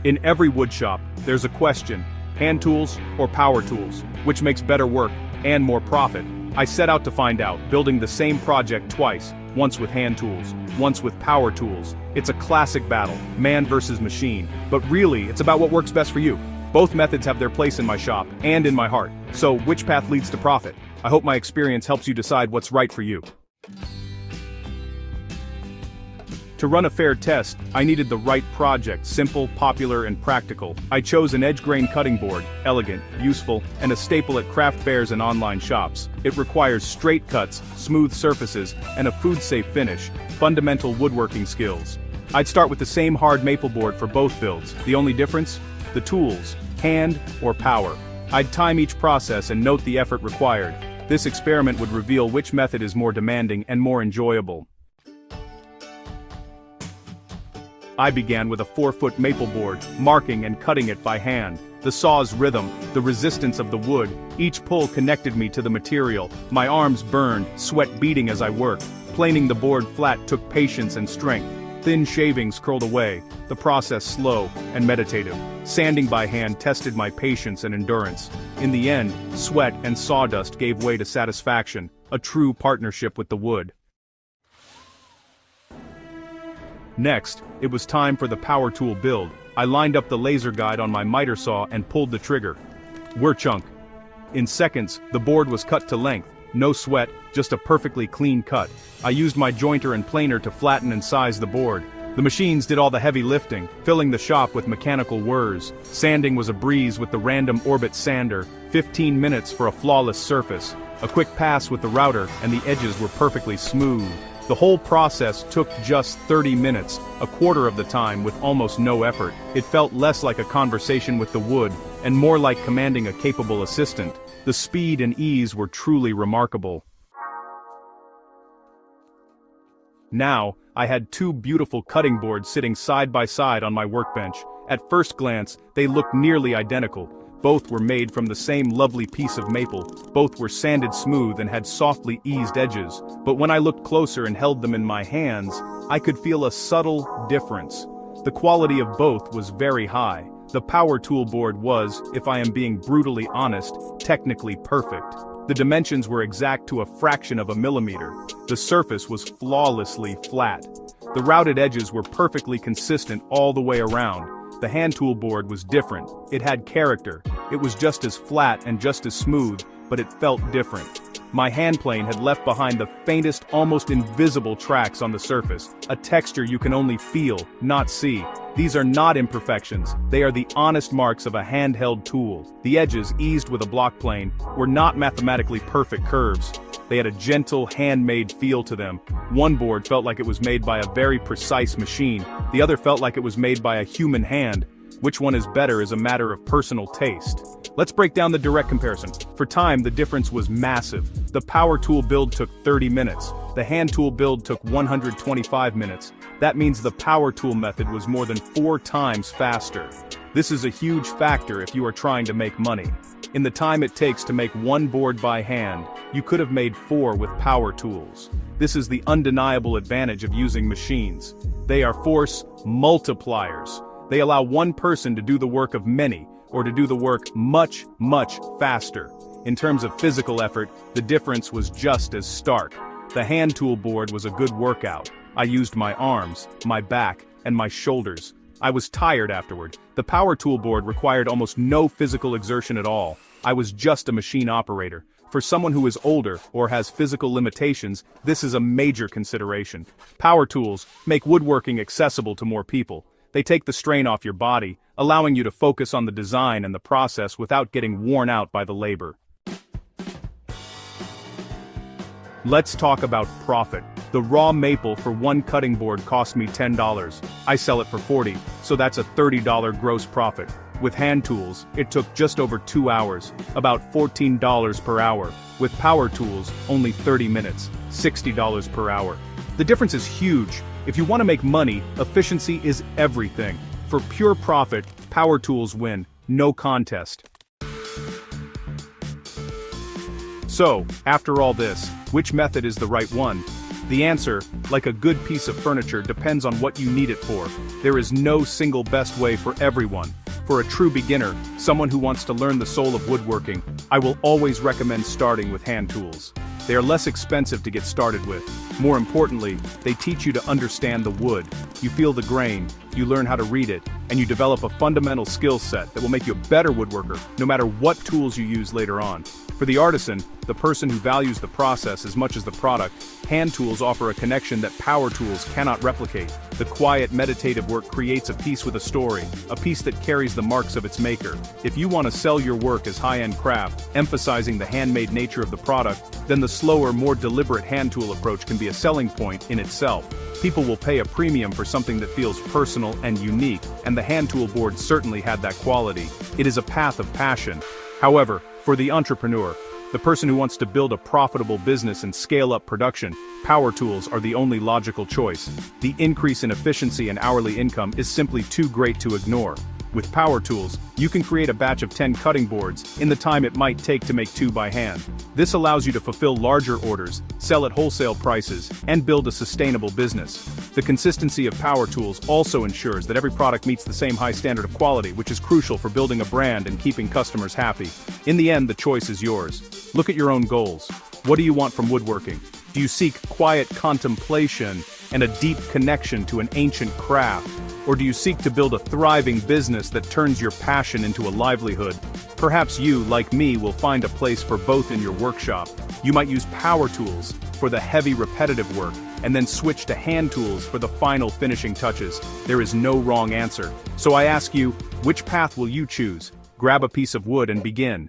In every woodshop, there's a question: hand tools or power tools? Which makes better work and more profit? I set out to find out, building the same project twice, once with hand tools, once with power tools. It's a classic battle, man versus machine, but really, it's about what works best for you. Both methods have their place in my shop, and in my heart. So, which path leads to profit? I hope my experience helps you decide what's right for you. To run a fair test, I needed the right project, simple, popular, and practical. I chose an edge grain cutting board, elegant, useful, and a staple at craft fairs and online shops. It requires straight cuts, smooth surfaces, and a food-safe finish, fundamental woodworking skills. I'd start with the same hard maple board for both builds. The only difference? The tools, hand or power. I'd time each process and note the effort required. This experiment would reveal which method is more demanding and more enjoyable. I began with a 4-foot maple board, marking and cutting it by hand. The saw's rhythm, the resistance of the wood, each pull connected me to the material. My arms burned, sweat beading as I worked. Planing the board flat took patience and strength. Thin shavings curled away, the process slow and meditative. Sanding by hand tested my patience and endurance. In the end, sweat and sawdust gave way to satisfaction, a true partnership with the wood. Next, it was time for the power tool build. I lined up the laser guide on my miter saw and pulled the trigger. Whirr-chunk. In seconds, the board was cut to length. No sweat, just a perfectly clean cut. I used my jointer and planer to flatten and size the board. The machines did all the heavy lifting, filling the shop with mechanical whirs. Sanding was a breeze with the random orbit sander, 15 minutes for a flawless surface. A quick pass with the router, and the edges were perfectly smooth. The whole process took just 30 minutes, a quarter of the time with almost no effort. It felt less like a conversation with the wood, and more like commanding a capable assistant. The speed and ease were truly remarkable. Now, I had two beautiful cutting boards sitting side by side on my workbench. At first glance, they looked nearly identical. Both were made from the same lovely piece of maple, both were sanded smooth and had softly eased edges. But when I looked closer and held them in my hands, I could feel a subtle difference. The quality of both was very high. The power tool board was, if I am being brutally honest, technically perfect. The dimensions were exact to a fraction of a millimeter. The surface was flawlessly flat. The routed edges were perfectly consistent all the way around. The hand tool board was different. It had character. It was just as flat and just as smooth, but it felt different. My hand plane had left behind the faintest, almost invisible tracks on the surface, a texture you can only feel, not see. These are not imperfections, they are the honest marks of a handheld tool. The edges, eased with a block plane, were not mathematically perfect curves. They had a gentle, handmade feel to them. One board felt like it was made by a very precise machine, the other felt like it was made by a human hand. Which one is better is a matter of personal taste. Let's break down the direct comparison. For time, the difference was massive. The power tool build took 30 minutes. The hand tool build took 125 minutes. That means the power tool method was more than 4 times faster. This is a huge factor if you are trying to make money. In the time it takes to make one board by hand, you could have made 4 with power tools. This is the undeniable advantage of using machines. They are force multipliers. They allow one person to do the work of many, or to do the work much, much faster. In terms of physical effort, the difference was just as stark. The hand tool board was a good workout. I used my arms, my back, and my shoulders. I was tired afterward. The power tool board required almost no physical exertion at all. I was just a machine operator. For someone who is older or has physical limitations, this is a major consideration. Power tools make woodworking accessible to more people. They take the strain off your body, allowing you to focus on the design and the process without getting worn out by the labor. Let's talk about profit. The raw maple for one cutting board cost me $10. I sell it for $40, so that's a $30 gross profit. With hand tools, it took just over 2 hours, about $14 per hour. With power tools, only 30 minutes, $60 per hour. The difference is huge. If you want to make money, efficiency is everything. For pure profit, power tools win, no contest. So, after all this, which method is the right one? The answer, like a good piece of furniture, depends on what you need it for. There is no single best way for everyone. For a true beginner, someone who wants to learn the soul of woodworking, I will always recommend starting with hand tools. They are less expensive to get started with. More importantly, they teach you to understand the wood. You feel the grain, you learn how to read it, and you develop a fundamental skill set that will make you a better woodworker, no matter what tools you use later on. For the artisan, the person who values the process as much as the product, hand tools offer a connection that power tools cannot replicate. The quiet, meditative work creates a piece with a story, a piece that carries the marks of its maker. If you want to sell your work as high-end craft, emphasizing the handmade nature of the product, then the slower, more deliberate hand tool approach can be a selling point in itself. People will pay a premium for something that feels personal and unique, and the hand tool board certainly had that quality. It is a path of passion. However, for the entrepreneur, the person who wants to build a profitable business and scale up production, power tools are the only logical choice. The increase in efficiency and hourly income is simply too great to ignore. With power tools, you can create a batch of 10 cutting boards in the time it might take to make 2 by hand. This allows you to fulfill larger orders, sell at wholesale prices, and build a sustainable business. The consistency of power tools also ensures that every product meets the same high standard of quality, which is crucial for building a brand and keeping customers happy. In the end, the choice is yours. Look at your own goals. What do you want from woodworking? Do you seek quiet contemplation and a deep connection to an ancient craft? Or do you seek to build a thriving business that turns your passion into a livelihood? Perhaps you, like me, will find a place for both in your workshop. You might use power tools for the heavy repetitive work, and then switch to hand tools for the final finishing touches. There is no wrong answer. So I ask you, which path will you choose? Grab a piece of wood and begin.